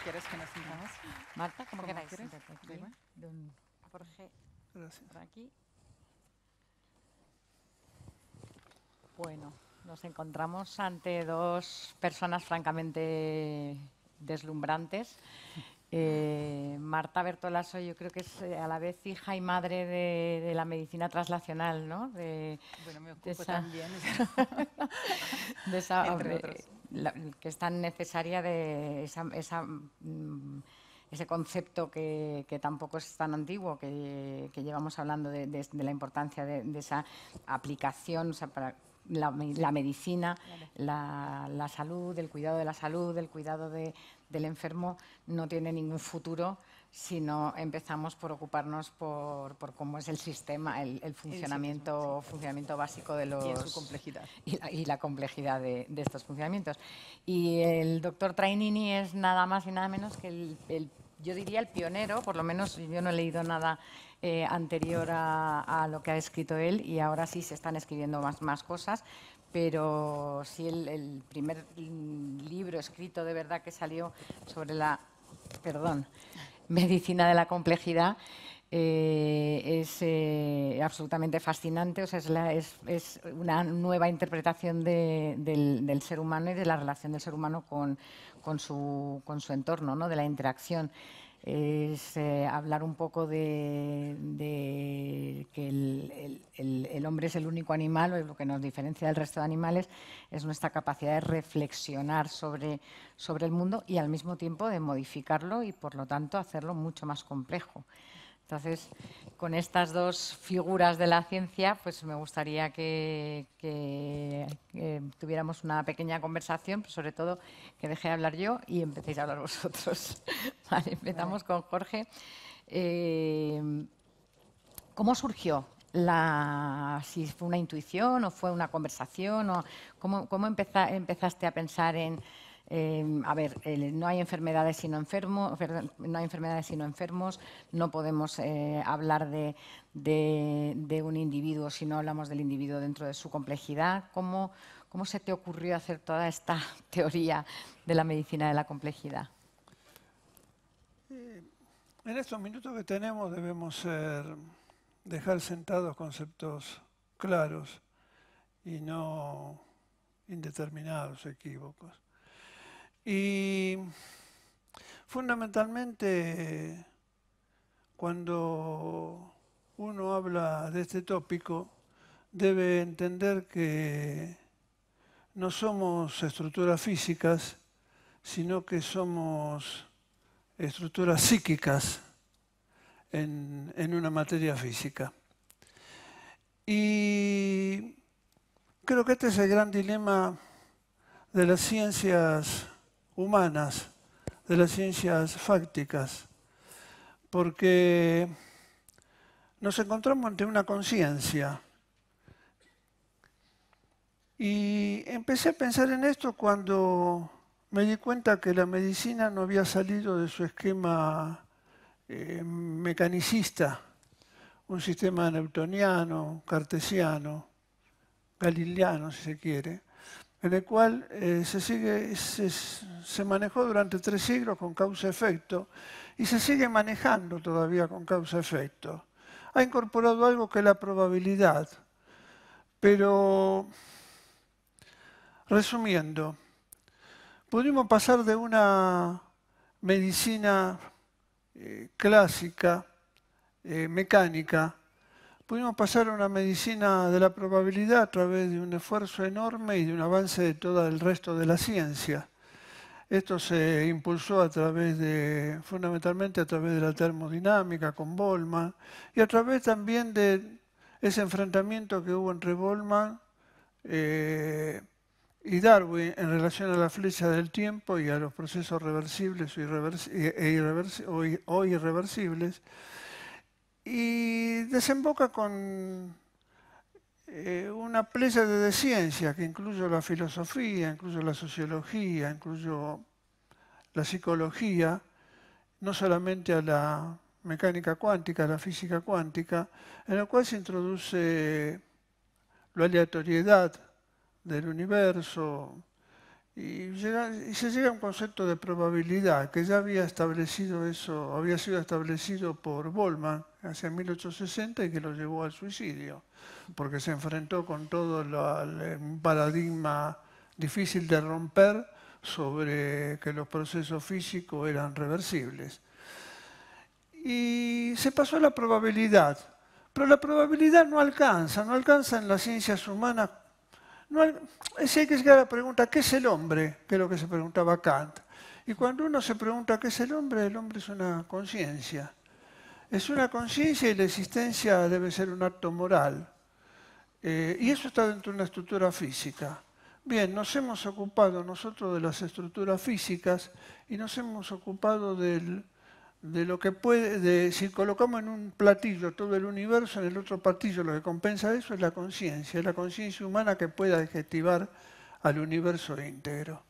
¿Quieres que nos sintamos? Marta, como ¿Cómo queráis. quieres? Siéntate aquí. Da igual. Don Jorge, Gracias. por aquí. Bueno, nos encontramos ante dos personas francamente deslumbrantes. Marta Bertolaso, yo creo que es a la vez hija y madre de la medicina translacional, ¿no? Bueno, me de ocupo esa, también, de esa, entre otros. que es tan necesaria de ese concepto que tampoco es tan antiguo, que llevamos hablando de la importancia de esa aplicación, o sea, para la medicina, la salud, el cuidado de la salud, el cuidado del enfermo no tiene ningún futuro si no empezamos por ocuparnos por cómo es el sistema, el funcionamiento, funcionamiento básico de los... Y en su complejidad. Y la complejidad de estos funcionamientos. Y el doctor Trainini es nada más y nada menos que yo diría el pionero, por lo menos yo no he leído nada anterior a lo que ha escrito él, y ahora sí se están escribiendo más cosas, pero sí el primer libro escrito de verdad que salió sobre la medicina de la complejidad es absolutamente fascinante. O sea, es una nueva interpretación del ser humano y de la relación del ser humano con su entorno, ¿no? De la interacción. Es hablar un poco de que el hombre es el único animal, o lo que nos diferencia del resto de animales es nuestra capacidad de reflexionar sobre el mundo y al mismo tiempo de modificarlo y por lo tanto hacerlo mucho más complejo. Entonces, con estas dos figuras de la ciencia, pues me gustaría que tuviéramos una pequeña conversación, pero sobre todo que deje de hablar yo y empecéis a hablar vosotros. Vale, empezamos con Jorge. ¿Cómo surgió? Si fue una intuición o fue una conversación, o ¿cómo empezaste a pensar en... no hay enfermedades sino enfermos, no hay enfermedades sino enfermos, no podemos hablar de un individuo si no hablamos del individuo dentro de su complejidad? ¿Cómo se te ocurrió hacer toda esta teoría de la medicina de la complejidad? En estos minutos que tenemos debemos dejar sentados conceptos claros y no indeterminados, equívocos. Y fundamentalmente, cuando uno habla de este tópico, debe entender que no somos estructuras físicas, sino que somos estructuras psíquicas en una materia física. Y creo que este es el gran dilema de las ciencias humanas, de las ciencias fácticas, porque nos encontramos ante una conciencia. Y empecé a pensar en esto cuando me di cuenta que la medicina no había salido de su esquema mecanicista, un sistema newtoniano, cartesiano, galileano, si se quiere, en el cual se manejó durante 3 siglos con causa-efecto y se sigue manejando todavía con causa-efecto. Ha incorporado algo que es la probabilidad, pero resumiendo, pudimos pasar de una medicina clásica, mecánica, pudimos pasar a una medicina de la probabilidad a través de un esfuerzo enorme y de un avance de todo el resto de la ciencia. Esto se impulsó fundamentalmente a través de la termodinámica con Boltzmann y a través también de ese enfrentamiento que hubo entre Boltzmann y Darwin en relación a la flecha del tiempo y a los procesos reversibles o irreversibles, y desemboca con una playa de ciencia que incluye la filosofía, incluye la sociología, incluye la psicología, no solamente a la mecánica cuántica, a la física cuántica, en la cual se introduce la aleatoriedad del universo Y se llega a un concepto de probabilidad, que ya había establecido eso, había sido establecido por Boltzmann hacia 1860 y que lo llevó al suicidio, porque se enfrentó con todo un paradigma difícil de romper sobre que los procesos físicos eran reversibles. Y se pasó a la probabilidad, pero la probabilidad no alcanza en las ciencias humanas. No, es decir, hay que llegar a la pregunta, ¿qué es el hombre? Que es lo que se preguntaba Kant. Y cuando uno se pregunta qué es el hombre es una conciencia. Es una conciencia y la existencia debe ser un acto moral. Y eso está dentro de una estructura física. Bien, nos hemos ocupado nosotros de las estructuras físicas y nos hemos ocupado de lo que puede, si colocamos en un platillo todo el universo, en el otro platillo lo que compensa eso es la conciencia humana que puede adjetivar al universo íntegro.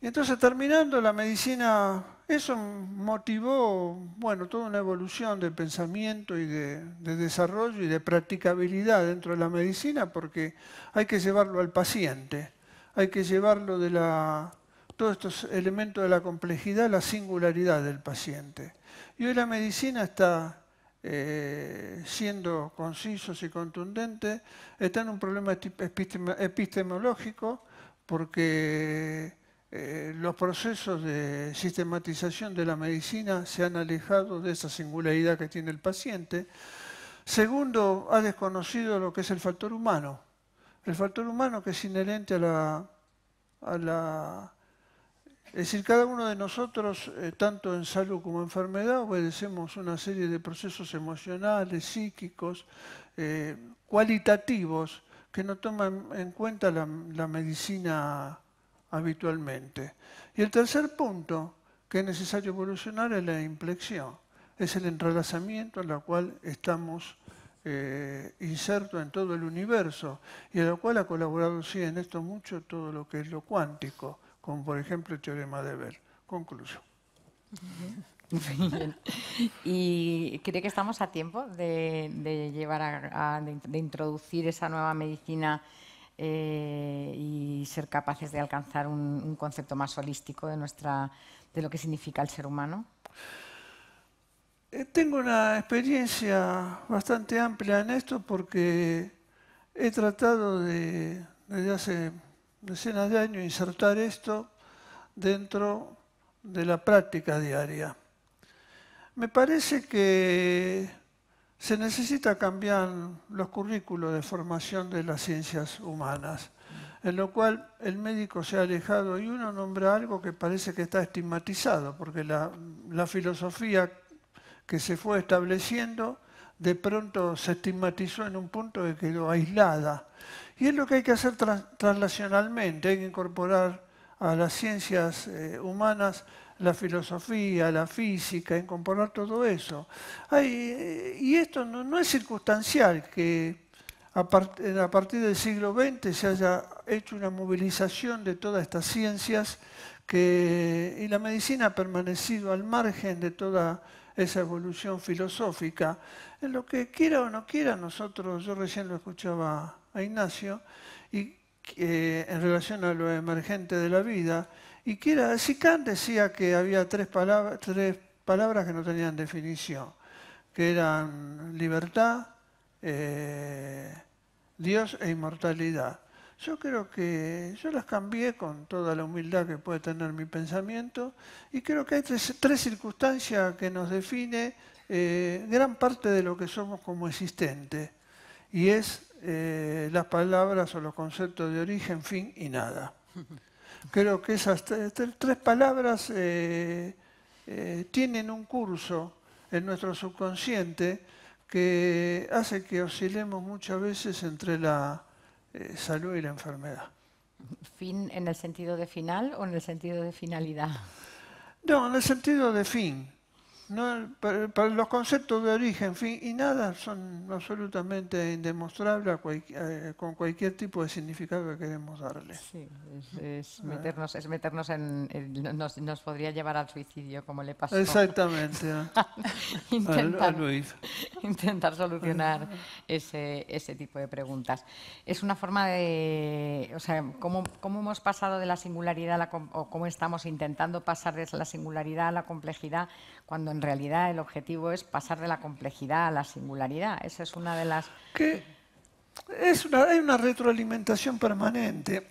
Y entonces, terminando la medicina, eso motivó, bueno, toda una evolución de pensamiento y de desarrollo y de practicabilidad dentro de la medicina, porque hay que llevarlo al paciente, hay que llevarlo todos estos elementos de la complejidad, la singularidad del paciente. Y hoy la medicina está siendo concisos y contundentes, está en un problema epistemológico porque los procesos de sistematización de la medicina se han alejado de esa singularidad que tiene el paciente. Segundo, ha desconocido lo que es el factor humano que es inherente es decir, cada uno de nosotros, tanto en salud como en enfermedad, obedecemos una serie de procesos emocionales, psíquicos, cualitativos, que no toman en cuenta la medicina habitualmente. Y el tercer punto que es necesario evolucionar es la inflexión, es el entrelazamiento en el cual estamos insertos en todo el universo y en el cual ha colaborado, sí, en esto mucho todo lo que es lo cuántico, como por ejemplo el teorema de Bell. Concluyo. Bien. ¿Y cree que estamos a tiempo de llevar de introducir esa nueva medicina y ser capaces de alcanzar un concepto más holístico de lo que significa el ser humano? Tengo una experiencia bastante amplia en esto porque he tratado desde hace decenas de años insertar esto dentro de la práctica diaria. Me parece que se necesita cambiar los currículos de formación de las ciencias humanas, en lo cual el médico se ha alejado y uno nombra algo que parece que está estigmatizado, porque la filosofía que se fue estableciendo de pronto se estigmatizó en un punto que quedó aislada. Y es lo que hay que hacer translacionalmente, hay que incorporar a las ciencias humanas la filosofía, la física, incorporar todo eso. Y esto no es circunstancial que a partir del siglo XX se haya hecho una movilización de todas estas ciencias y la medicina ha permanecido al margen de toda esa evolución filosófica. En lo que quiera o no quiera, yo recién lo escuchaba a Ignacio, y en relación a lo emergente de la vida, y si Kant decía que había tres palabras que no tenían definición, que eran libertad, Dios e inmortalidad. Yo creo que yo las cambié con toda la humildad que puede tener mi pensamiento y creo que hay tres circunstancias que nos define gran parte de lo que somos como existentes y es las palabras o los conceptos de origen, fin y nada. Creo que esas tres palabras tienen un curso en nuestro subconsciente que hace que oscilemos muchas veces entre la salud y la enfermedad. ¿Fin en el sentido de final o en el sentido de finalidad? No, en el sentido de fin. No, para los conceptos de origen, fin y nada son absolutamente indemostrables con cualquier tipo de significado que queremos darle. Sí, es meternos nos podría llevar al suicidio, como le pasó. Exactamente. A intentar, Luis. intentar solucionar ese tipo de preguntas. Es una forma de, o sea, cómo hemos pasado de la singularidad o cómo estamos intentando pasar de la singularidad a la complejidad, cuando en realidad el objetivo es pasar de la complejidad a la singularidad. Esa es una de las... Que hay una retroalimentación permanente.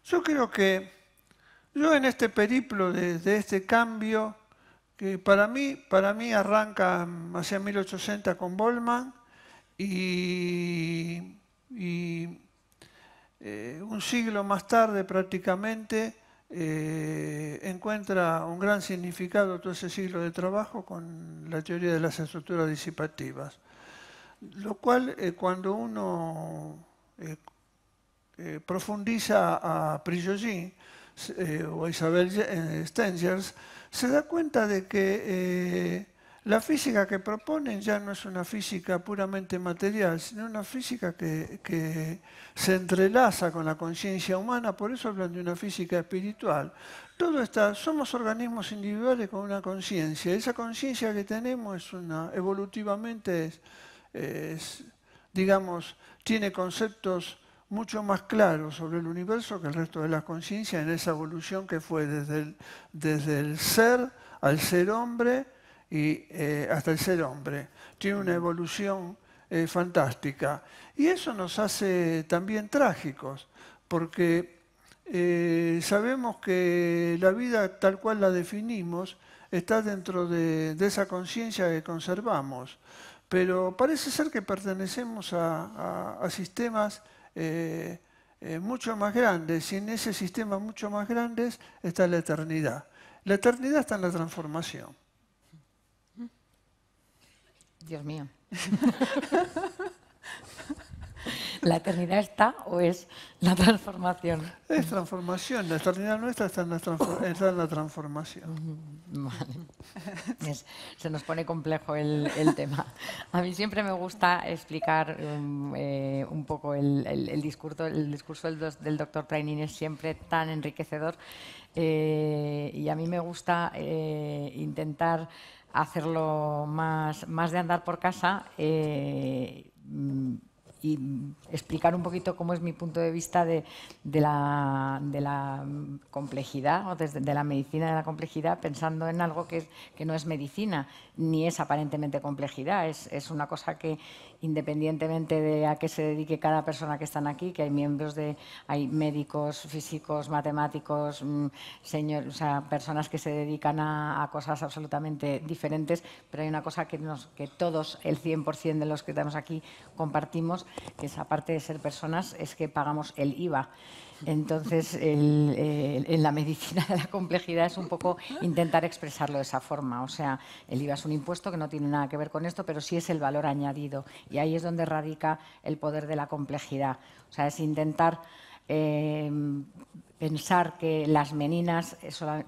Yo creo que yo en este periplo de este cambio, que para mí arranca hacia 1860 con Boltzmann y un siglo más tarde prácticamente encuentra un gran significado todo ese siglo de trabajo con la teoría de las estructuras disipativas. Lo cual, cuando uno profundiza a Prigogine o a Isabel Stengers, se da cuenta de que la física que proponen ya no es una física puramente material, sino una física que se entrelaza con la conciencia humana, por eso hablan de una física espiritual. Todo está, somos organismos individuales con una conciencia. Esa conciencia que tenemos evolutivamente digamos, tiene conceptos mucho más claros sobre el universo que el resto de la conciencia en esa evolución que fue desde el ser al ser hombre y hasta el ser hombre. Tiene una evolución fantástica. Y eso nos hace también trágicos, porque sabemos que la vida tal cual la definimos está dentro de esa conciencia que conservamos. Pero parece ser que pertenecemos a sistemas mucho más grandes, y en ese sistema mucho más grandes está la eternidad. La eternidad está en la transformación. Dios mío. ¿La eternidad está o es la transformación? Es transformación. La eternidad nuestra está en la transformación. Vale. Se nos pone complejo el tema. A mí siempre me gusta explicar un poco el discurso del doctor Trainin, es siempre tan enriquecedor, y a mí me gusta intentar hacerlo más de andar por casa, y explicar un poquito cómo es mi punto de vista de la complejidad, o de la medicina de la complejidad, pensando en algo que no es medicina, ni es aparentemente complejidad. Es una cosa que, independientemente de a qué se dedique cada persona que están aquí, que hay médicos, físicos, matemáticos, o sea, personas que se dedican a cosas absolutamente diferentes, pero hay una cosa que todos, el 100% de los que estamos aquí, compartimos, que es, aparte de ser personas, es que pagamos el IVA. Entonces, en la medicina de la complejidad es un poco intentar expresarlo de esa forma. O sea, el IVA es un impuesto que no tiene nada que ver con esto, pero sí es el valor añadido. Y ahí es donde radica el poder de la complejidad. O sea, es intentar pensar que las meninas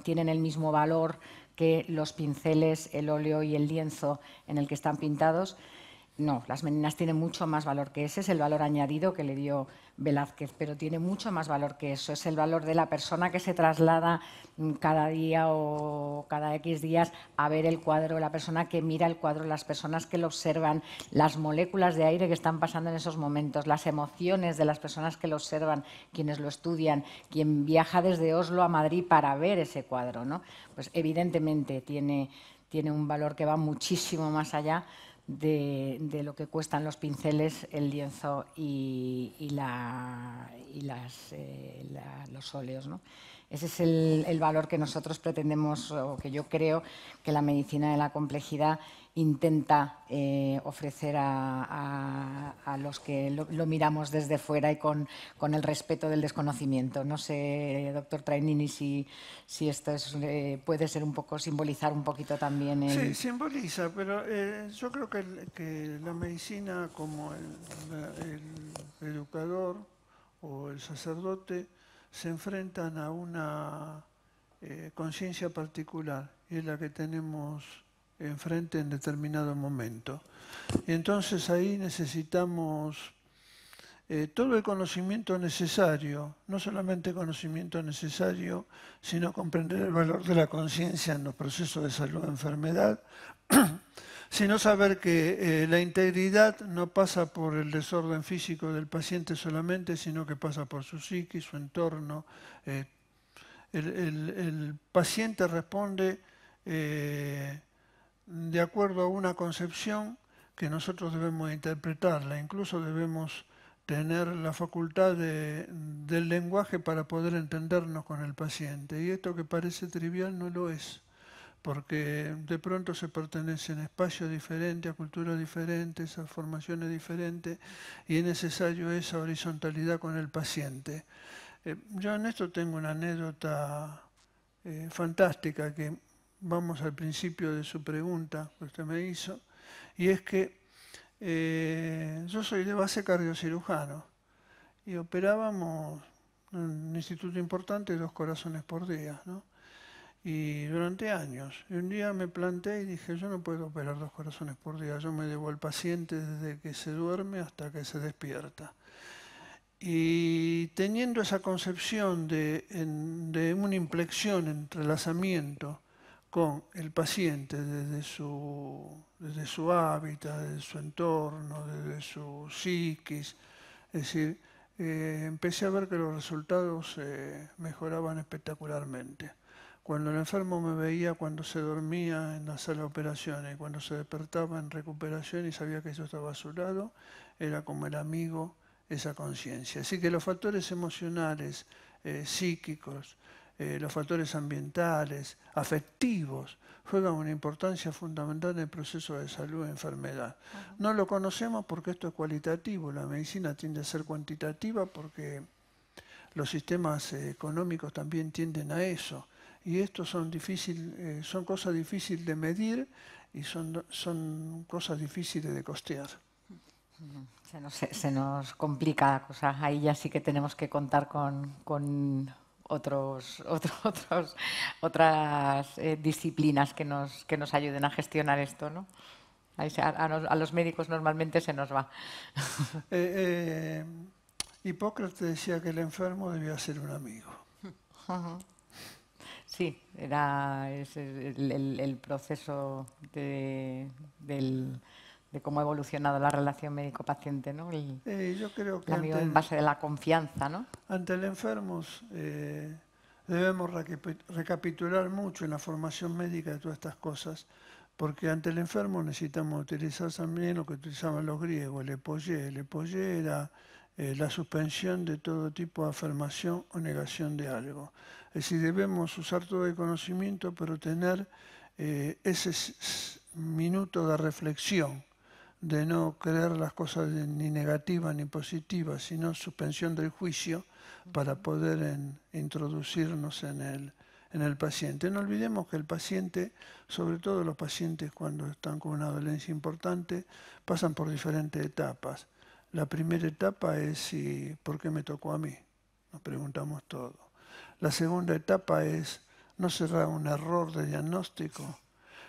tienen el mismo valor que los pinceles, el óleo y el lienzo en el que están pintados. No, las meninas tienen mucho más valor que ese, es el valor añadido que le dio Velázquez, pero tiene mucho más valor que eso, es el valor de la persona que se traslada cada día o cada X días a ver el cuadro, la persona que mira el cuadro, las personas que lo observan, las moléculas de aire que están pasando en esos momentos, las emociones de las personas que lo observan, quienes lo estudian, quien viaja desde Oslo a Madrid para ver ese cuadro, ¿no? Pues evidentemente tiene un valor que va muchísimo más allá de lo que cuestan los pinceles, el lienzo y los óleos, ¿no? Ese es el valor que nosotros pretendemos, o que yo creo que la medicina de la complejidad intenta ofrecer a los que lo miramos desde fuera y con el respeto del desconocimiento. No sé, doctor Trainini, si esto puede ser un poco, simbolizar un poquito también el... Sí, simboliza, pero yo creo que la medicina, como el educador o el sacerdote, se enfrentan a una conciencia particular, y es la que tenemos enfrente en determinado momento. Y entonces ahí necesitamos todo el conocimiento necesario, no solamente conocimiento necesario, sino comprender el valor de la conciencia en los procesos de salud o enfermedad, sino saber que la integridad no pasa por el desorden físico del paciente solamente, sino que pasa por su psiquis, su entorno. El paciente responde de acuerdo a una concepción que nosotros debemos interpretarla, incluso debemos tener la facultad del lenguaje para poder entendernos con el paciente. Y esto que parece trivial no lo es, porque de pronto se pertenecen a espacios diferentes, a culturas diferentes, a formaciones diferentes, y es necesario esa horizontalidad con el paciente. Yo en esto tengo una anécdota fantástica, que vamos al principio de su pregunta que usted me hizo, y es que yo soy de base cardiocirujano y operábamos en un instituto importante 2 corazones por día, ¿no? Y durante años. Y un día me planté y dije, yo no puedo operar 2 corazones por día, yo me debo al paciente desde que se duerme hasta que se despierta. Y teniendo esa concepción de una inflexión, entrelazamiento con el paciente desde su hábitat, desde su entorno, desde su psiquis, es decir, empecé a ver que los resultados mejoraban espectacularmente. Cuando el enfermo me veía cuando se dormía en la sala de operaciones y cuando se despertaba en recuperación y sabía que yo estaba a su lado, era como el amigo, esa conciencia. Así que los factores emocionales, psíquicos, los factores ambientales, afectivos, juegan una importancia fundamental en el proceso de salud y enfermedad. No lo conocemos porque esto es cualitativo, la medicina tiende a ser cuantitativa porque los sistemas económicos también tienden a eso. Y estos son cosas difíciles de medir y son cosas difíciles de costear. Se nos complica la cosa. Ahí ya sí que tenemos que contar con otras disciplinas que nos ayuden a gestionar esto, ¿no? A los médicos normalmente se nos va. Hipócrates decía que el enfermo debía ser un amigo. Sí, es el proceso de cómo ha evolucionado la relación médico-paciente, ¿no? Yo creo que el amigo en base de la confianza, ¿no? Ante el enfermo debemos recapitular mucho en la formación médica de todas estas cosas, porque ante el enfermo necesitamos utilizar también lo que utilizaban los griegos, el epoyé. El epoyé era la suspensión de todo tipo de afirmación o negación de algo. Es decir, debemos usar todo el conocimiento, pero tener ese minuto de reflexión, de no creer las cosas ni negativas ni positivas, sino suspensión del juicio para poder introducirnos en el paciente. No olvidemos que el paciente, sobre todo los pacientes cuando están con una dolencia importante, pasan por diferentes etapas. La primera etapa es ¿por qué me tocó a mí? Nos preguntamos todo. La segunda etapa es ¿no será un error de diagnóstico?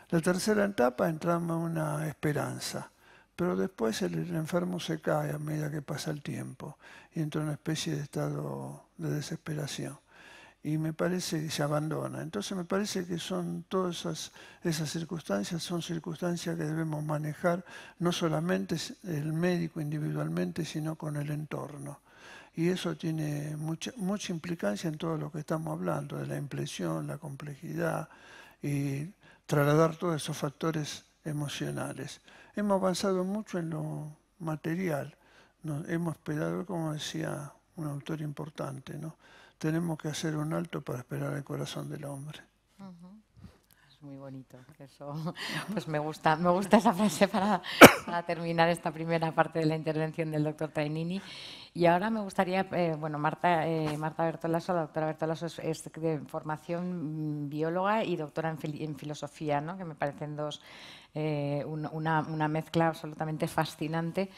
La tercera etapa entramos en una esperanza. Pero después el enfermo se cae a medida que pasa el tiempo y entra en una especie de estado de desesperación. Y me parece que se abandona. Entonces me parece que son todas esas circunstancias, son circunstancias que debemos manejar no solamente el médico individualmente, sino con el entorno. Y eso tiene mucha implicancia en todo lo que estamos hablando, de la impresión, la complejidad y trasladar todos esos factores emocionales. Hemos avanzado mucho en lo material, hemos esperado, como decía un autor importante, ¿no? Tenemos que hacer un alto para esperar el corazón del hombre. Es muy bonito. Eso, pues me gusta esa frase para terminar esta primera parte de la intervención del doctor Tainini. Y ahora me gustaría, Marta Bertolaso, la doctora Bertolaso es de formación bióloga y doctora en filosofía, ¿no? Que me parecen una mezcla absolutamente fascinante.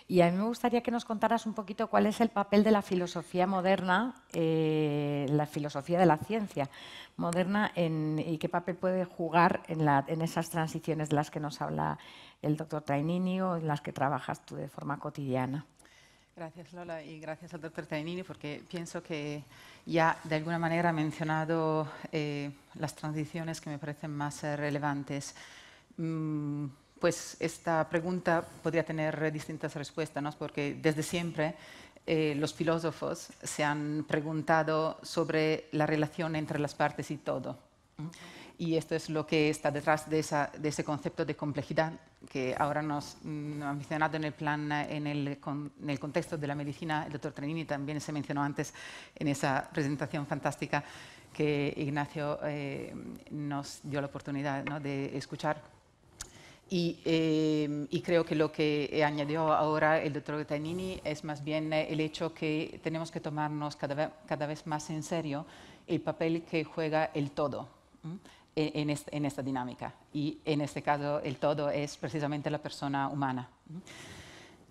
Y a mí me gustaría que nos contaras un poquito cuál es el papel de la filosofía moderna, la filosofía de la ciencia moderna, y qué papel puede jugar en esas transiciones de las que nos habla el doctor Trainini o en las que trabajas tú de forma cotidiana. Gracias, Lola, y gracias al doctor Trainini, porque pienso que ya de alguna manera ha mencionado las transiciones que me parecen más relevantes. Pues esta pregunta podría tener distintas respuestas, ¿no? Porque desde siempre los filósofos se han preguntado sobre la relación entre las partes y todo. Y esto es lo que está detrás de ese concepto de complejidad que ahora nos ha mencionado en el plan, en el contexto de la medicina. El doctor Trainini también se mencionó antes en esa presentación fantástica que Ignacio nos dio la oportunidad, ¿no?, de escuchar. Y creo que lo que añadió ahora el doctor Trainini es más bien el hecho que tenemos que tomarnos cada vez más en serio el papel que juega el todo en esta dinámica. Y en este caso el todo es precisamente la persona humana.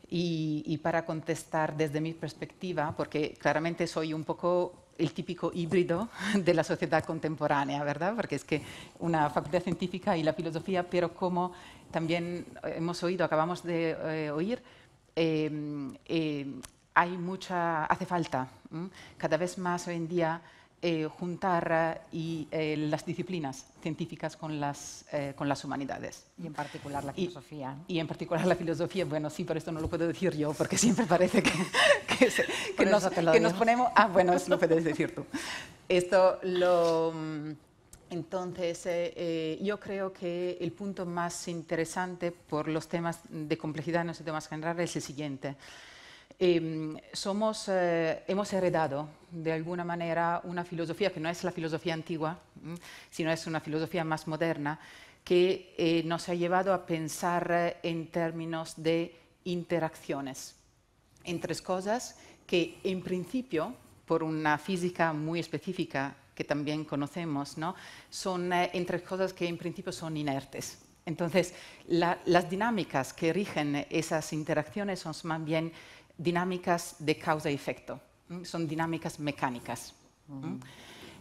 Y para contestar desde mi perspectiva, porque claramente soy un poco el típico híbrido de la sociedad contemporánea, ¿verdad? Porque es que una facultad científica y la filosofía, pero como también hemos oído, acabamos de oír, hace falta cada vez más hoy en día juntar las disciplinas científicas con las humanidades. Y en particular la filosofía. Y en particular la filosofía, bueno, sí, pero esto no lo puedo decir yo, porque siempre parece que nos ponemos... Ah, bueno, eso lo puedes decir tú. Entonces, yo creo que el punto más interesante por los temas de complejidad en los temas generales es el siguiente. Hemos heredado de alguna manera una filosofía que no es la filosofía antigua, sino es una filosofía más moderna, que nos ha llevado a pensar en términos de interacciones entre cosas que en principio, por una física muy específica que también conocemos, ¿no?, son entre cosas que en principio son inertes. Entonces, las dinámicas que rigen esas interacciones son más bien dinámicas de causa y efecto, son dinámicas mecánicas.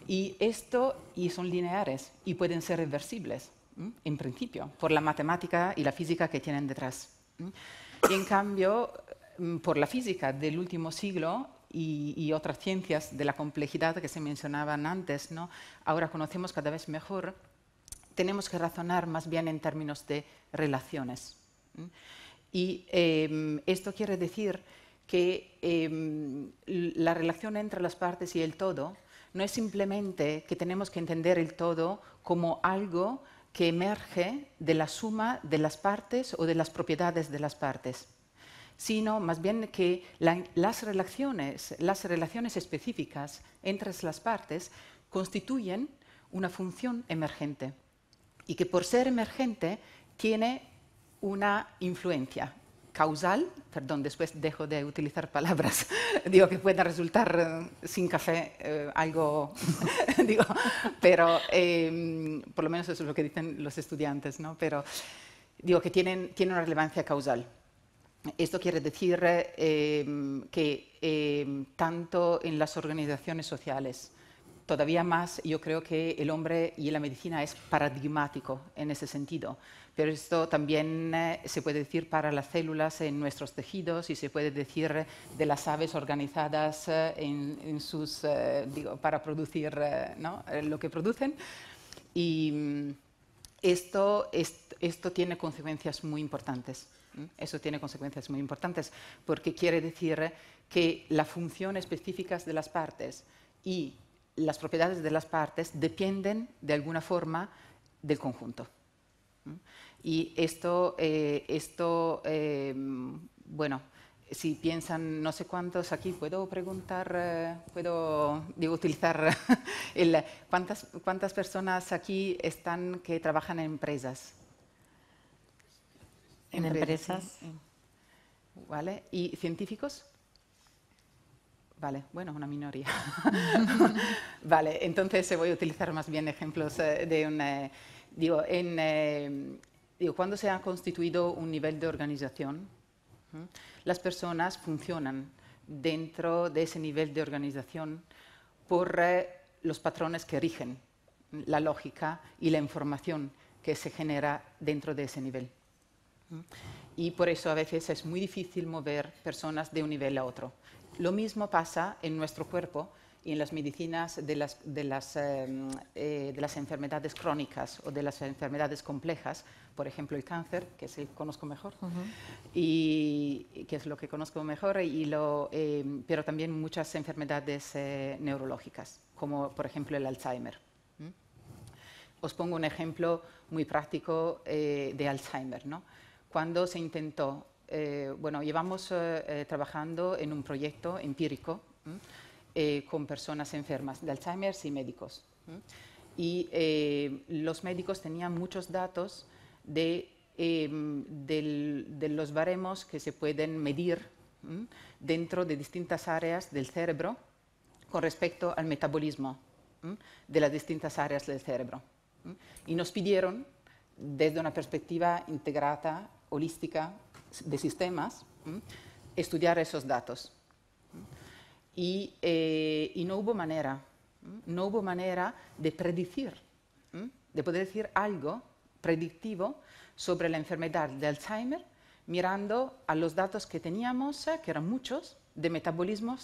Y son lineares y pueden ser reversibles, en principio, por la matemática y la física que tienen detrás. Y en cambio, por la física del último siglo y otras ciencias de la complejidad que se mencionaban antes, ¿no?, ahora conocemos cada vez mejor, tenemos que razonar más bien en términos de relaciones. Y esto quiere decir que la relación entre las partes y el todo no es simplemente que tenemos que entender el todo como algo que emerge de la suma de las partes o de las propiedades de las partes, sino más bien que las relaciones específicas entre las partes constituyen una función emergente y que por ser emergente tiene una influencia causal, perdón, después dejo de utilizar palabras, digo que pueda resultar sin café algo, digo, pero por lo menos eso es lo que dicen los estudiantes, ¿no? Pero digo que tiene una relevancia causal. Esto quiere decir que tanto en las organizaciones sociales, todavía más, yo creo que el hombre y la medicina es paradigmático en ese sentido. Pero esto también se puede decir para las células en nuestros tejidos y se puede decir de las aves organizadas para producir ¿no?, lo que producen. Y esto tiene consecuencias muy importantes. Eso tiene consecuencias muy importantes porque quiere decir que las funciones específicas de las partes y las propiedades de las partes dependen de alguna forma del conjunto. Y bueno, si piensan no sé cuántos aquí, puedo preguntar, puedo utilizar ¿cuántas personas aquí están que trabajan en empresas? ¿En empresas? Sí. ¿Vale? ¿Y científicos? Vale, bueno, una minoría. Vale, entonces voy a utilizar más bien ejemplos de cuando se ha constituido un nivel de organización, Las personas funcionan dentro de ese nivel de organización por los patrones que rigen la lógica y la información que se genera dentro de ese nivel. Y por eso a veces es muy difícil mover personas de un nivel a otro. Lo mismo pasa en nuestro cuerpo y en las medicinas de las enfermedades crónicas o de las enfermedades complejas, por ejemplo el cáncer, que es el que conozco mejor, y que es lo que conozco mejor, pero también muchas enfermedades neurológicas, como por ejemplo el Alzheimer. Os pongo un ejemplo muy práctico de Alzheimer, ¿no? Cuando se intentó, llevamos trabajando en un proyecto empírico con personas enfermas de Alzheimer y médicos. Y los médicos tenían muchos datos de los baremos que se pueden medir dentro de distintas áreas del cerebro con respecto al metabolismo de las distintas áreas del cerebro. Y nos pidieron, desde una perspectiva integrada, holística, de sistemas, estudiar esos datos. Y no hubo manera de predecir, de poder decir algo predictivo sobre la enfermedad de Alzheimer, mirando a los datos que teníamos, que eran muchos, de metabolismo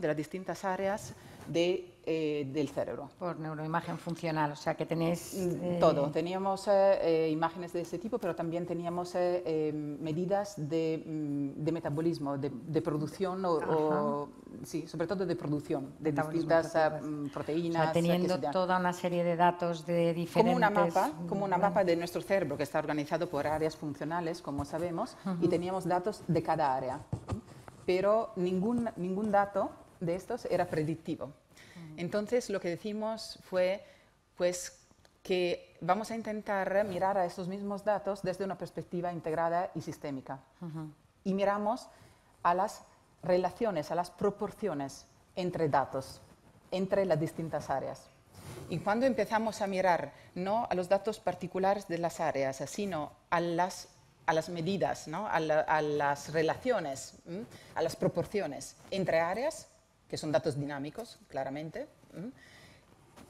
de las distintas áreas del cerebro. Por neuroimagen funcional, o sea que tenéis... Todo, teníamos imágenes de ese tipo, pero también teníamos medidas de metabolismo, de producción, sí, sobre todo de producción, de distintas proteínas. O sea, teniendo toda una serie de datos de diferentes... Como una mapa de nuestro cerebro que está organizado por áreas funcionales, como sabemos, y teníamos datos de cada área. Pero ningún dato de estos era predictivo. Entonces, lo que decimos fue pues, que vamos a intentar mirar a estos mismos datos desde una perspectiva integrada y sistémica. Y miramos a las relaciones, a las proporciones entre datos, entre las distintas áreas. Y cuando empezamos a mirar no a los datos particulares de las áreas, sino a las medidas, ¿no? a las relaciones, a las proporciones entre áreas, que son datos dinámicos, claramente,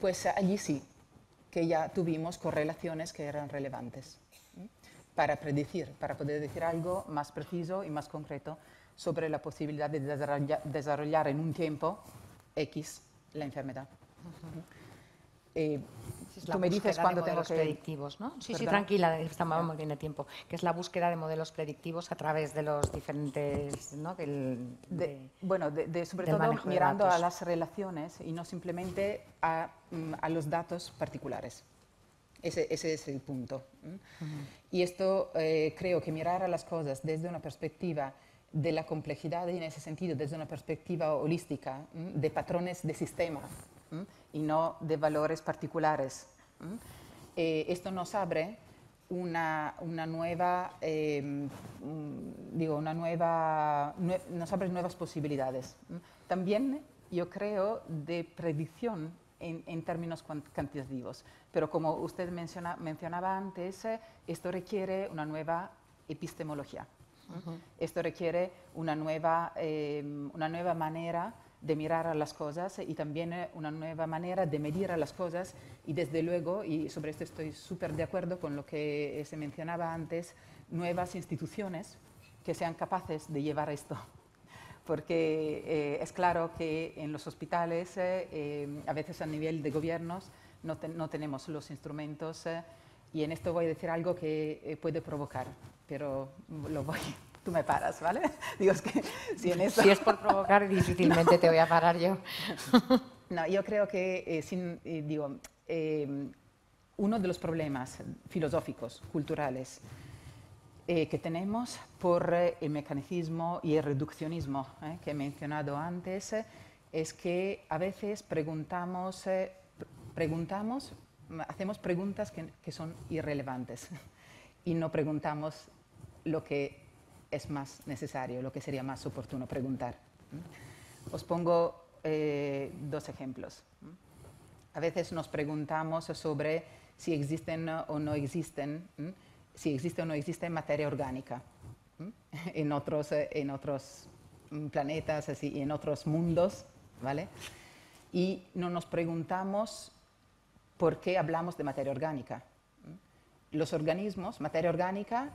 pues allí sí que ya tuvimos correlaciones que eran relevantes para predecir, para poder decir algo más preciso y más concreto sobre la posibilidad de desarrollar en un tiempo X la enfermedad. Tú me dices cuándo tengo que... predictivos, ¿no? Sí, sí, tranquila, estamos muy bien de tiempo. Que es la búsqueda de modelos predictivos a través de los diferentes, ¿no? Sobre todo mirando a las relaciones y no simplemente a los datos particulares. Ese es el punto. Y esto creo que mirar a las cosas desde una perspectiva de la complejidad y en ese sentido desde una perspectiva holística, de patrones de sistema, y no de valores particulares. Esto nos abre nos abre nuevas posibilidades. También yo creo de predicción en términos cuantitativos, pero como usted mencionaba antes, esto requiere una nueva epistemología. Esto requiere una nueva manera de mirar a las cosas y también una nueva manera de medir a las cosas y desde luego, y sobre esto estoy súper de acuerdo con lo que se mencionaba antes, nuevas instituciones que sean capaces de llevar esto. Porque es claro que en los hospitales, a veces a nivel de gobiernos, no tenemos los instrumentos y en esto voy a decir algo que puede provocar, pero tú me paras, ¿vale? Digo, es que si es por provocar, difícilmente te voy a parar yo. No, yo creo que, uno de los problemas filosóficos, culturales, que tenemos por el mecanismo y el reduccionismo que he mencionado antes, es que a veces hacemos preguntas que son irrelevantes y no preguntamos lo que es más necesario, lo que sería más oportuno preguntar. Os pongo dos ejemplos. A veces nos preguntamos sobre si existen o no existen, si existe o no existe materia orgánica. en otros planetas, así, en otros mundos, ¿vale? Y no nos preguntamos por qué hablamos de materia orgánica. Los organismos, materia orgánica,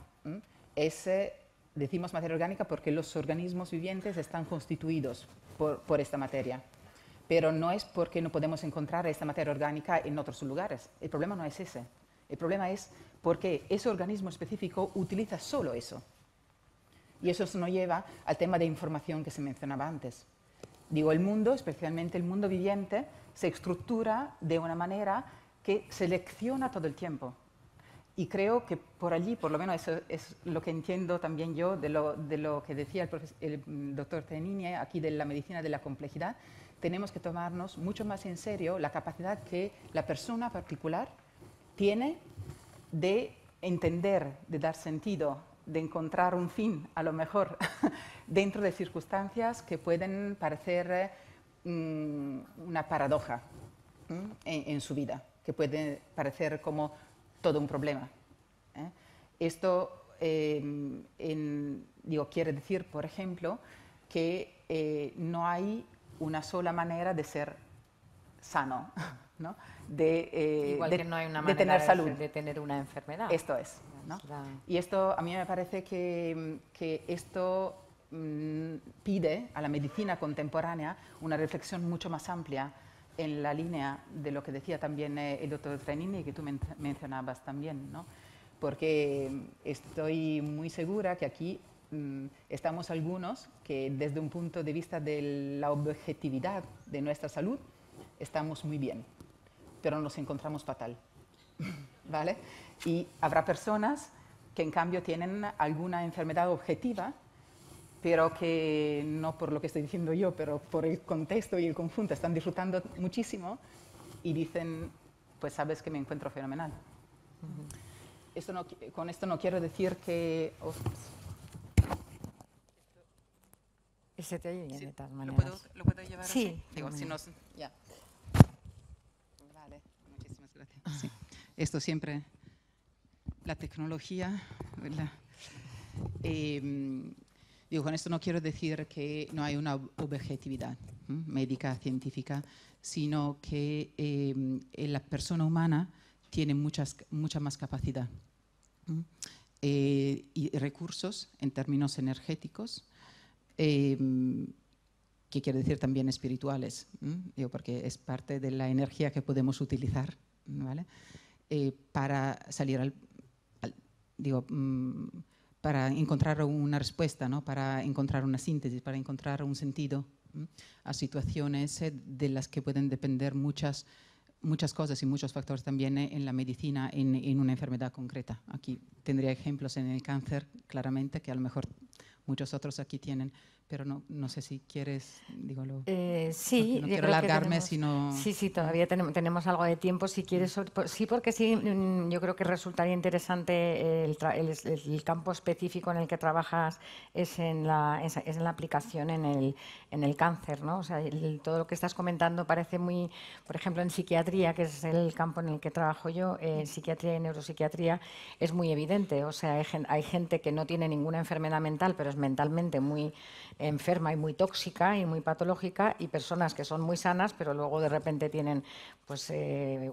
decimos materia orgánica porque los organismos vivientes están constituidos por esta materia. Pero no es porque no podemos encontrar esta materia orgánica en otros lugares. El problema no es ese. El problema es porque ese organismo específico utiliza solo eso. Y eso nos lleva al tema de información que se mencionaba antes. Digo, el mundo, especialmente el mundo viviente, se estructura de una manera que selecciona todo el tiempo. Y creo que por allí, por lo menos eso es lo que entiendo también yo de lo que decía el doctor Trenini aquí de la medicina de la complejidad, tenemos que tomarnos mucho más en serio la capacidad que la persona particular tiene de entender, de dar sentido, de encontrar un fin, a lo mejor, dentro de circunstancias que pueden parecer una paradoja en su vida, que puede parecer como todo un problema. Esto quiere decir, por ejemplo, que no hay una sola manera de ser sano, ¿no? Igual que no hay una manera de tener salud. De tener una enfermedad. Esto es, ¿no? Y esto, a mí me parece que esto pide a la medicina contemporánea una reflexión mucho más amplia en la línea de lo que decía también el doctor Trenini, que tú mencionabas también, ¿no? Porque estoy muy segura que aquí estamos algunos que desde un punto de vista de la objetividad de nuestra salud estamos muy bien, pero nos encontramos fatal, ¿vale? Y habrá personas que en cambio tienen alguna enfermedad objetiva, pero que no por lo que estoy diciendo yo, pero por el contexto y el conjunto están disfrutando muchísimo y dicen, pues sabes que me encuentro fenomenal. Con esto no quiero decir que... Se te oye bien, de todas maneras. ¿Lo puedo llevar sí, así? Digo, si no, ya. Vale, muchísimas gracias. Sí. Esto siempre, la tecnología, ¿verdad? Digo, con esto no quiero decir que no hay una objetividad médica, científica, sino que la persona humana tiene mucha más capacidad y recursos en términos energéticos, que quiere decir también espirituales, digo, porque es parte de la energía que podemos utilizar, ¿vale? Para salir para encontrar una respuesta, ¿no? Para encontrar una síntesis, para encontrar un sentido a situaciones de las que pueden depender muchas cosas y muchos factores también en la medicina, en una enfermedad concreta. Aquí tendría ejemplos en el cáncer, claramente, que a lo mejor muchos otros aquí tienen, pero no sé si quieres, sí, no quiero alargarme, sino... Sí, todavía tenemos algo de tiempo, si quieres. Sí, porque sí, yo creo que resultaría interesante el campo específico en el que trabajas es en la aplicación en el cáncer, ¿no? O sea, todo lo que estás comentando parece muy, por ejemplo, en psiquiatría, que es el campo en el que trabajo yo, psiquiatría y neuropsiquiatría, es muy evidente. O sea, hay gente que no tiene ninguna enfermedad mental, pero es mentalmente muy enferma y muy tóxica y muy patológica, y personas que son muy sanas pero luego de repente tienen pues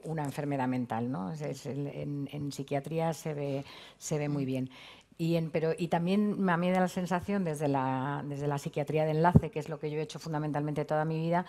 una enfermedad mental, ¿no? En psiquiatría se ve muy bien. Y también a mí me da la sensación desde la psiquiatría de enlace, que es lo que yo he hecho fundamentalmente toda mi vida,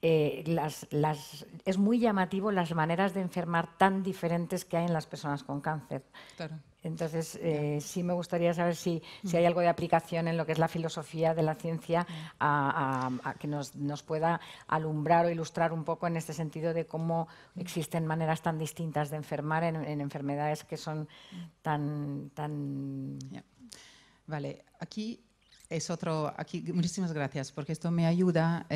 es muy llamativo las maneras de enfermar tan diferentes que hay en las personas con cáncer. Claro. Entonces, sí me gustaría saber si hay algo de aplicación en lo que es la filosofía de la ciencia a que nos pueda alumbrar o ilustrar un poco en este sentido de cómo existen maneras tan distintas de enfermar en enfermedades que son tan... Vale, aquí muchísimas gracias, porque esto me ayuda.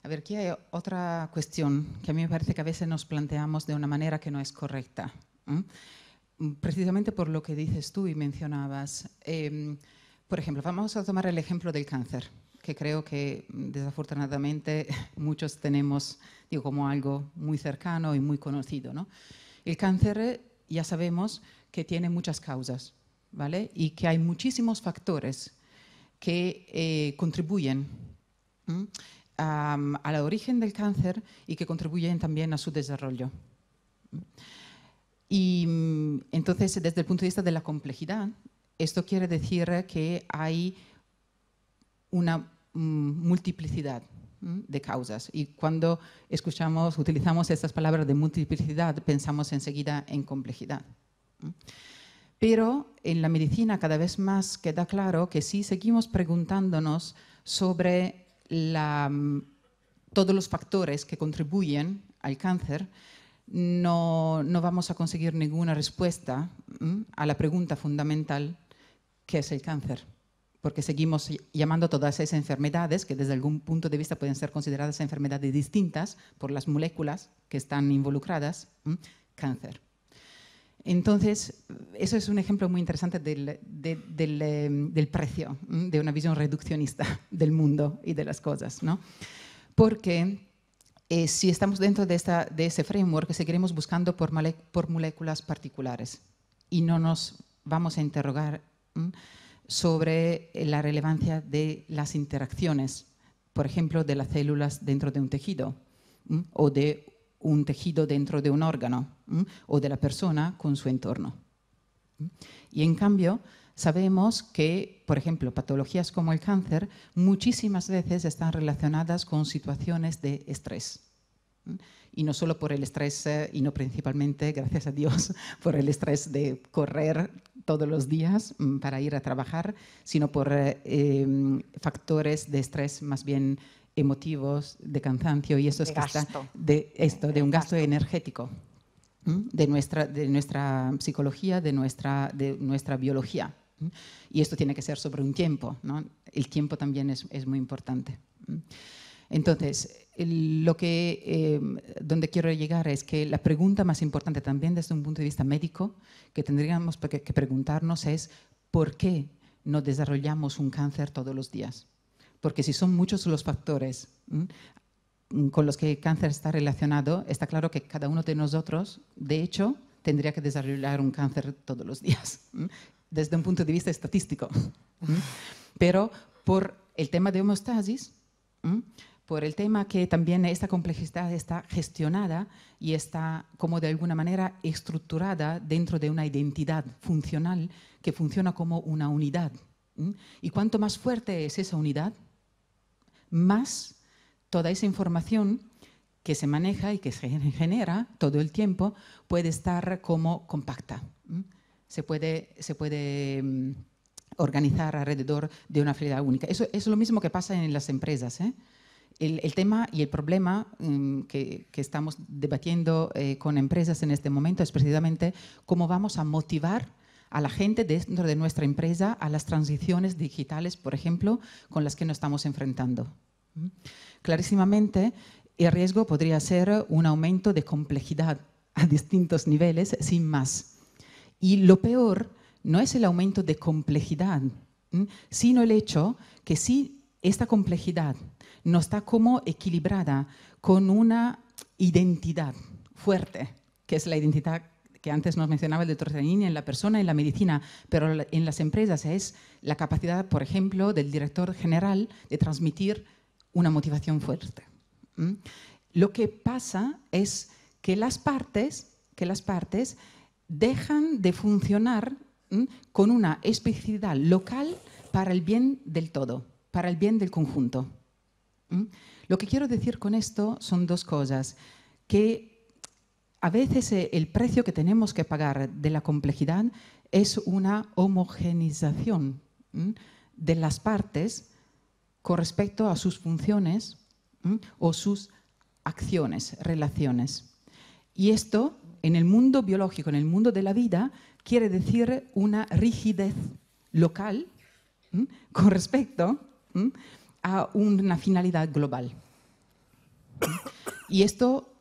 A ver, aquí hay otra cuestión que a mí me parece que a veces nos planteamos de una manera que no es correcta. Precisamente por lo que dices tú y mencionabas. Por ejemplo, vamos a tomar el ejemplo del cáncer, que creo que desafortunadamente muchos tenemos como algo muy cercano y muy conocido, ¿no? El cáncer ya sabemos que tiene muchas causas. ¿vale? Y que hay muchísimos factores que contribuyen al origen del cáncer y que contribuyen también a su desarrollo. Y entonces, desde el punto de vista de la complejidad, esto quiere decir que hay una multiplicidad de causas. Y cuando utilizamos estas palabras de multiplicidad, pensamos enseguida en complejidad. Pero en la medicina cada vez más queda claro que si seguimos preguntándonos sobre todos los factores que contribuyen al cáncer, no vamos a conseguir ninguna respuesta a la pregunta fundamental, ¿qué es el cáncer? Porque seguimos llamando a todas esas enfermedades, que desde algún punto de vista pueden ser consideradas enfermedades distintas por las moléculas que están involucradas, cáncer. Entonces, eso es un ejemplo muy interesante del precio, de una visión reduccionista del mundo y de las cosas, ¿no? Porque si estamos dentro de ese framework, seguiremos buscando por moléculas particulares y no nos vamos a interrogar sobre la relevancia de las interacciones, por ejemplo, de las células dentro de un tejido o de un tejido dentro de un órgano o de la persona con su entorno. Y en cambio, sabemos que, por ejemplo, patologías como el cáncer muchísimas veces están relacionadas con situaciones de estrés. Y no solo por el estrés, y no principalmente, gracias a Dios, por el estrés de correr todos los días para ir a trabajar, sino por factores de estrés más bien emotivos, de cansancio, y eso es de un gasto energético de nuestra psicología, de nuestra biología. Y esto tiene que ser sobre un tiempo, ¿no? El tiempo también es muy importante. Entonces, donde quiero llegar es que la pregunta más importante también desde un punto de vista médico que tendríamos que preguntarnos es ¿por qué no desarrollamos un cáncer todos los días? Porque si son muchos los factores con los que el cáncer está relacionado, está claro que cada uno de nosotros, de hecho, tendría que desarrollar un cáncer todos los días, desde un punto de vista estadístico. Pero por el tema de homeostasis, por el tema que también esta complejidad está gestionada y está como de alguna manera estructurada dentro de una identidad funcional que funciona como una unidad. Y cuanto más fuerte es esa unidad, más toda esa información que se maneja y que se genera todo el tiempo puede estar como compacta. Se puede organizar alrededor de una finalidad única. Eso es lo mismo que pasa en las empresas. El tema y el problema que estamos debatiendo con empresas en este momento es precisamente cómo vamos a motivar a la gente dentro de nuestra empresa a las transiciones digitales, por ejemplo, con las que nos estamos enfrentando. Clarísimamente, el riesgo podría ser un aumento de complejidad a distintos niveles, sin más. Y lo peor no es el aumento de complejidad, sino el hecho que si esta complejidad no está como equilibrada con una identidad fuerte, que es la identidad que antes nos mencionaba el doctor Zanini en la persona, en la medicina, pero en las empresas es la capacidad, por ejemplo, del director general de transmitir una motivación fuerte. Lo que pasa es que las partes dejan de funcionar con una especificidad local para el bien del todo, para el bien del conjunto. Lo que quiero decir con esto son dos cosas, que a veces el precio que tenemos que pagar de la complejidad es una homogeneización de las partes con respecto a sus funciones o sus acciones, relaciones. Y esto, en el mundo biológico, en el mundo de la vida, quiere decir una rigidez local con respecto a una finalidad global. Y esto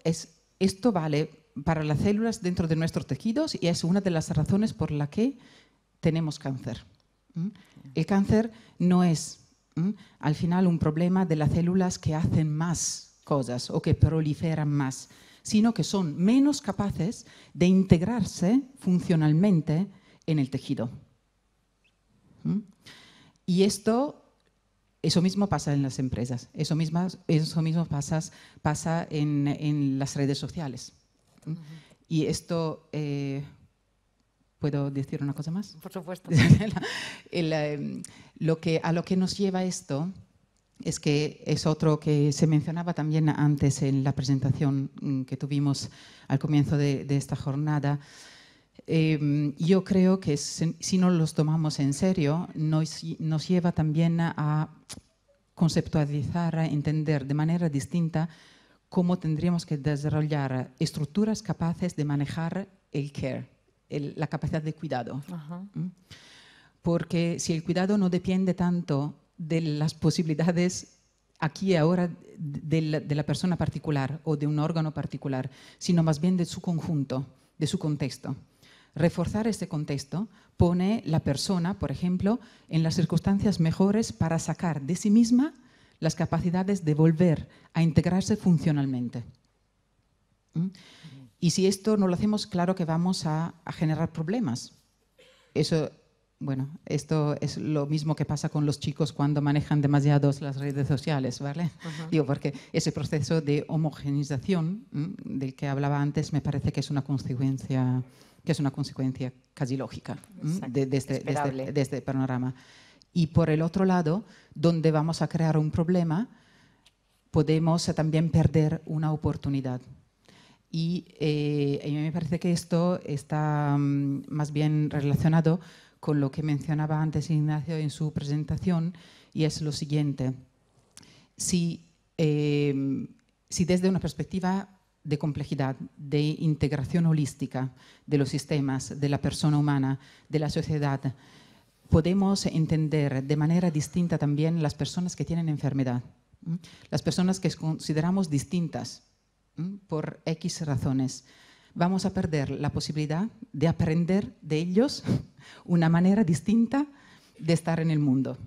vale para las células dentro de nuestros tejidos y es una de las razones por la que tenemos cáncer. El cáncer no es al final un problema de las células que hacen más cosas o que proliferan más, sino que son menos capaces de integrarse funcionalmente en el tejido. ¿Mm? Y eso mismo pasa en las empresas, eso mismo pasa en las redes sociales. ¿Mm? Y esto, ¿puedo decir una cosa más? Por supuesto. A lo que nos lleva esto es que es otro que se mencionaba también antes en la presentación que tuvimos al comienzo de esta jornada. Yo creo que si no los tomamos en serio, nos lleva también a conceptualizar, a entender de manera distinta cómo tendríamos que desarrollar estructuras capaces de manejar el care, la capacidad de cuidado. ¿Mm? Porque si el cuidado no depende tanto de las posibilidades aquí y ahora de la persona particular o de un órgano particular, sino más bien de su conjunto, de su contexto. Reforzar ese contexto pone la persona, por ejemplo, en las circunstancias mejores para sacar de sí misma las capacidades de volver a integrarse funcionalmente. ¿Mm? Y si esto no lo hacemos, claro que vamos a generar problemas. Bueno, esto es lo mismo que pasa con los chicos cuando manejan demasiado las redes sociales, ¿vale? Digo, porque ese proceso de homogeneización del que hablaba antes me parece que es una consecuencia casi lógica de este panorama. Y por el otro lado, donde vamos a crear un problema, podemos también perder una oportunidad. Y a mí me parece que esto está más bien relacionado con lo que mencionaba antes Ignacio en su presentación, y es lo siguiente. Si desde una perspectiva de complejidad, de integración holística de los sistemas, de la persona humana, de la sociedad, podemos entender de manera distinta también las personas que tienen enfermedad, las personas que consideramos distintas por X razones. Vamos a perder la posibilidad de aprender de ellos una manera distinta de estar en el mundo.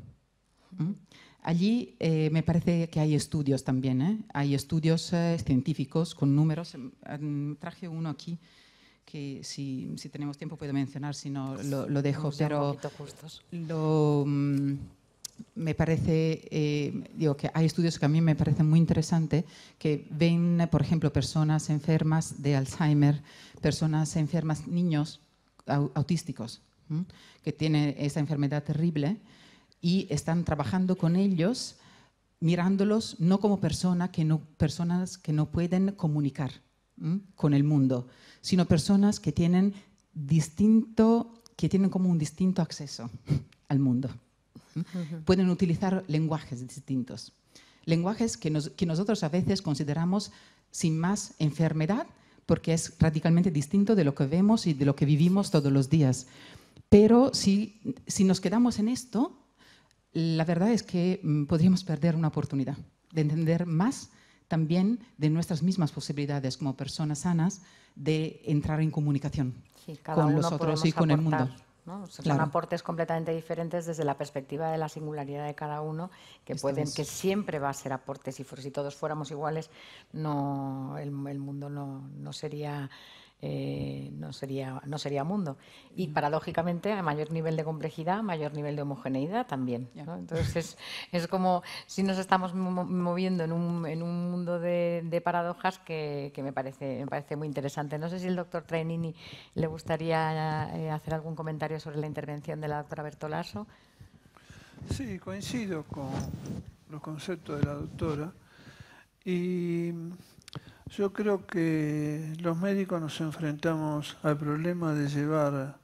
Allí me parece que hay estudios también, hay estudios científicos con números. Traje uno aquí que si tenemos tiempo puedo mencionar, si no lo dejo, pero me parece, digo que hay estudios que a mí me parecen muy interesantes que ven, por ejemplo, personas enfermas de Alzheimer, personas enfermas, niños autísticos, que tienen esa enfermedad terrible y están trabajando con ellos, mirándolos no como personas que no pueden comunicar con el mundo, sino personas que tienen como un distinto acceso al mundo. Pueden utilizar lenguajes distintos, lenguajes que nosotros a veces consideramos sin más enfermedad porque es radicalmente distinto de lo que vemos y de lo que vivimos todos los días. Pero si nos quedamos en esto, la verdad es que podríamos perder una oportunidad de entender más también de nuestras mismas posibilidades como personas sanas de entrar en comunicación con los otros y con el mundo. ¿no? Son aportes completamente diferentes desde la perspectiva de la singularidad de cada uno, que siempre va a ser aportes. Y si todos fuéramos iguales, el mundo no sería mundo. Y paradójicamente, a mayor nivel de complejidad, mayor nivel de homogeneidad también, ¿no? Entonces es como si nos estamos moviendo en un mundo de paradojas que me parece muy interesante. No sé si el doctor Trainini le gustaría hacer algún comentario sobre la intervención de la doctora Bertolaso. Sí, coincido con los conceptos de la doctora y yo creo que los médicos nos enfrentamos al problema de llevar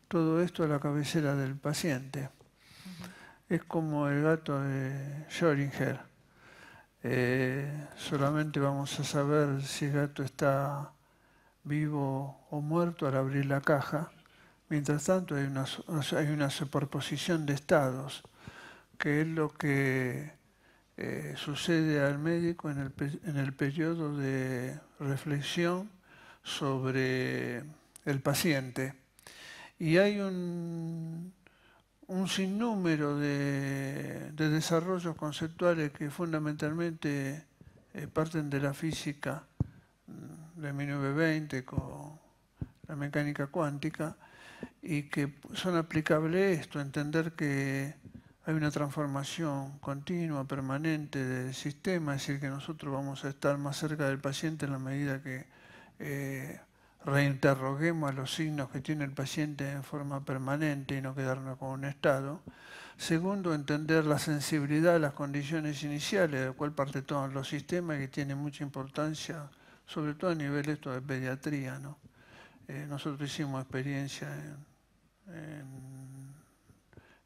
todo esto a la cabecera del paciente. Es como el gato de Schrödinger. Solamente vamos a saber si el gato está vivo o muerto al abrir la caja. Mientras tanto hay una superposición de estados, que es lo que sucede al médico en el periodo de reflexión sobre el paciente. Y hay un sinnúmero de desarrollos conceptuales que fundamentalmente parten de la física de 1920 con la mecánica cuántica y que son aplicables esto, entender que hay una transformación continua, permanente del sistema, es decir, que nosotros vamos a estar más cerca del paciente en la medida que reinterroguemos a los signos que tiene el paciente en forma permanente y no quedarnos con un estado. Segundo, entender la sensibilidad de las condiciones iniciales, de la cual parte todos los sistemas, que tiene mucha importancia, sobre todo a nivel esto de pediatría, ¿no? Nosotros hicimos experiencia en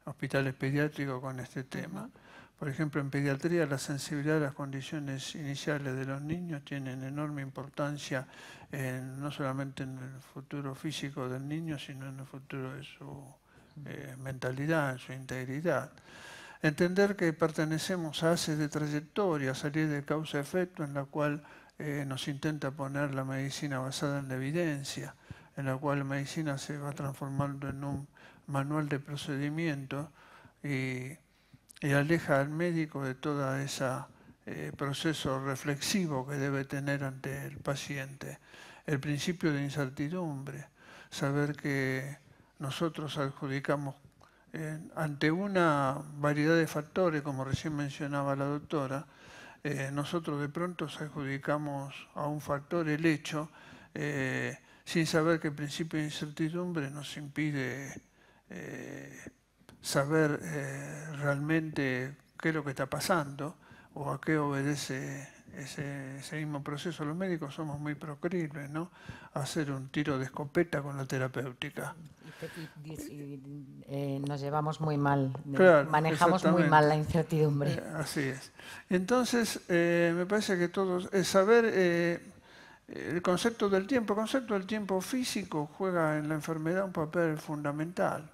hospitales pediátricos con este tema. Por ejemplo, en pediatría la sensibilidad de las condiciones iniciales de los niños tienen enorme importancia no solamente en el futuro físico del niño, sino en el futuro de su mentalidad, en su integridad. Entender que pertenecemos a haces de trayectoria, salir de causa-efecto, en la cual nos intenta poner la medicina basada en la evidencia, en la cual la medicina se va transformando en un manual de procedimiento y aleja al médico de todo ese proceso reflexivo que debe tener ante el paciente. El principio de incertidumbre, saber que nosotros adjudicamos ante una variedad de factores, como recién mencionaba la doctora, nosotros de pronto adjudicamos a un factor el hecho, sin saber que el principio de incertidumbre nos impide saber realmente qué es lo que está pasando o a qué obedece ese mismo proceso. Los médicos somos muy proclives, ¿no?, a hacer un tiro de escopeta con la terapéutica. Nos llevamos muy mal, claro, manejamos muy mal la incertidumbre. Así es. Entonces, me parece que todos, saber el concepto del tiempo. El concepto del tiempo físico juega en la enfermedad un papel fundamental.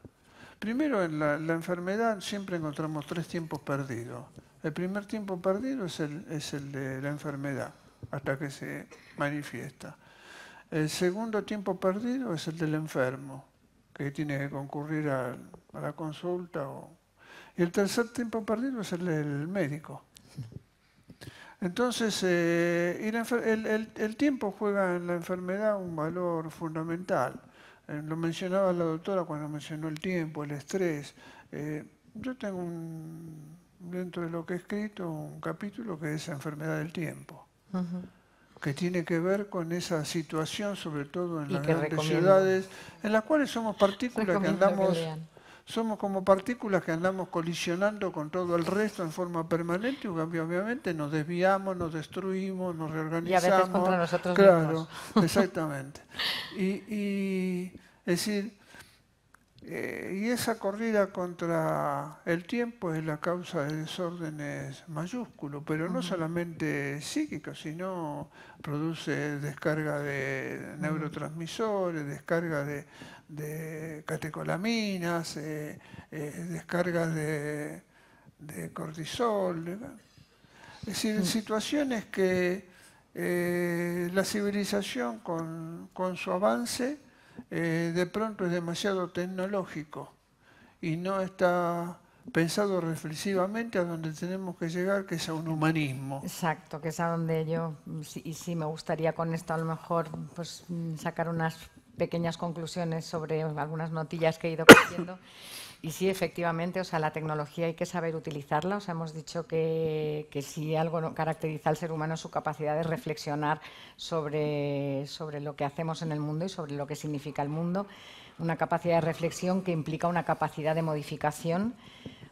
Primero, en la enfermedad siempre encontramos 3 tiempos perdidos. El primer tiempo perdido es el de la enfermedad, hasta que se manifiesta. El segundo tiempo perdido es el del enfermo, que tiene que concurrir a la consulta. Y el tercer tiempo perdido es el del médico. Entonces, el tiempo juega en la enfermedad un valor fundamental. Lo mencionaba la doctora cuando mencionó el tiempo, el estrés. Yo tengo dentro de lo que he escrito un capítulo que es enfermedad del tiempo, que tiene que ver con esa situación, sobre todo en las grandes ciudades, en las cuales somos partículas que andamos... Somos como partículas que andamos colisionando con todo el resto en forma permanente y obviamente nos desviamos, nos destruimos, nos reorganizamos. Y a veces contra nosotros mismos. Exactamente. Es decir, y esa corrida contra el tiempo es la causa de desórdenes mayúsculos, pero no solamente psíquicos, sino produce descarga de neurotransmisores, descarga de catecolaminas, descargas de cortisol. Es decir, situaciones que la civilización con su avance de pronto es demasiado tecnológico y no está pensado reflexivamente a donde tenemos que llegar, que es a un humanismo. Exacto, que es a donde yo, y sí me gustaría con esto a lo mejor pues sacar unas pequeñas conclusiones sobre algunas notillas que he ido cogiendo. Y sí, efectivamente, o sea, la tecnología hay que saber utilizarla. O sea, hemos dicho que si algo caracteriza al ser humano es su capacidad de reflexionar sobre lo que hacemos en el mundo y sobre lo que significa el mundo. Una capacidad de reflexión que implica una capacidad de modificación.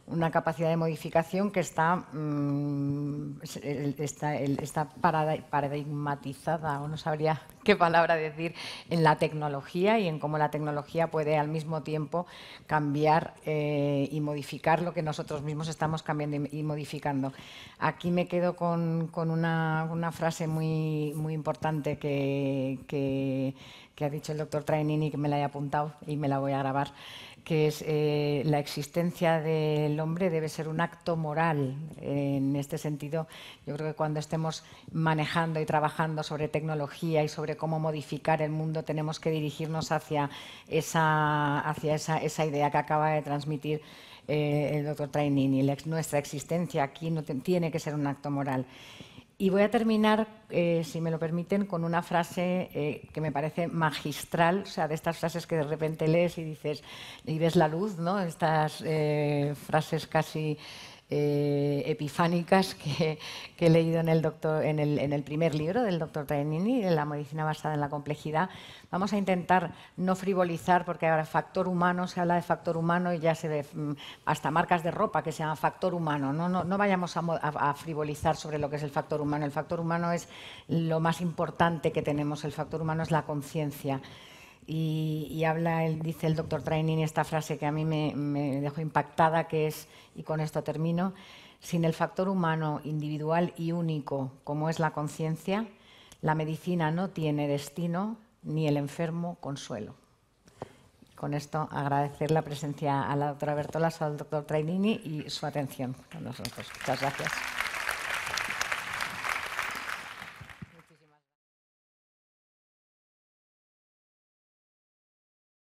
Una capacidad de modificación que está paradigmatizada, o no sabría qué palabra decir, en la tecnología y en cómo la tecnología puede al mismo tiempo cambiar y modificar lo que nosotros mismos estamos cambiando y modificando. Aquí me quedo con una frase muy importante que ha dicho el doctor Trainini, que me la he apuntado y me la voy a grabar, que es la existencia del hombre debe ser un acto moral. En este sentido, yo creo que cuando estemos manejando y trabajando sobre tecnología y sobre cómo modificar el mundo, tenemos que dirigirnos hacia esa idea que acaba de transmitir el doctor Trainini. Nuestra existencia aquí no tiene que ser un acto moral. Y voy a terminar, si me lo permiten, con una frase que me parece magistral, o sea, de estas frases que de repente lees y dices, y ves la luz, ¿no? Estas frases casi epifánicas que he leído en el primer libro del doctor Trainini, de la medicina basada en la complejidad. Vamos a intentar no frivolizar, porque ahora factor humano, se habla de factor humano y ya se ve hasta marcas de ropa que se llaman factor humano. No vayamos a frivolizar sobre lo que es el factor humano. El factor humano es lo más importante que tenemos. El factor humano es la conciencia. Y dice el doctor Trainini esta frase que a mí me dejó impactada, que es, y con esto termino, sin el factor humano individual y único como es la conciencia, la medicina no tiene destino ni el enfermo consuelo. Con esto agradecer la presencia a la doctora Bertolas, al doctor Trainini y su atención con nosotros. Muchas gracias.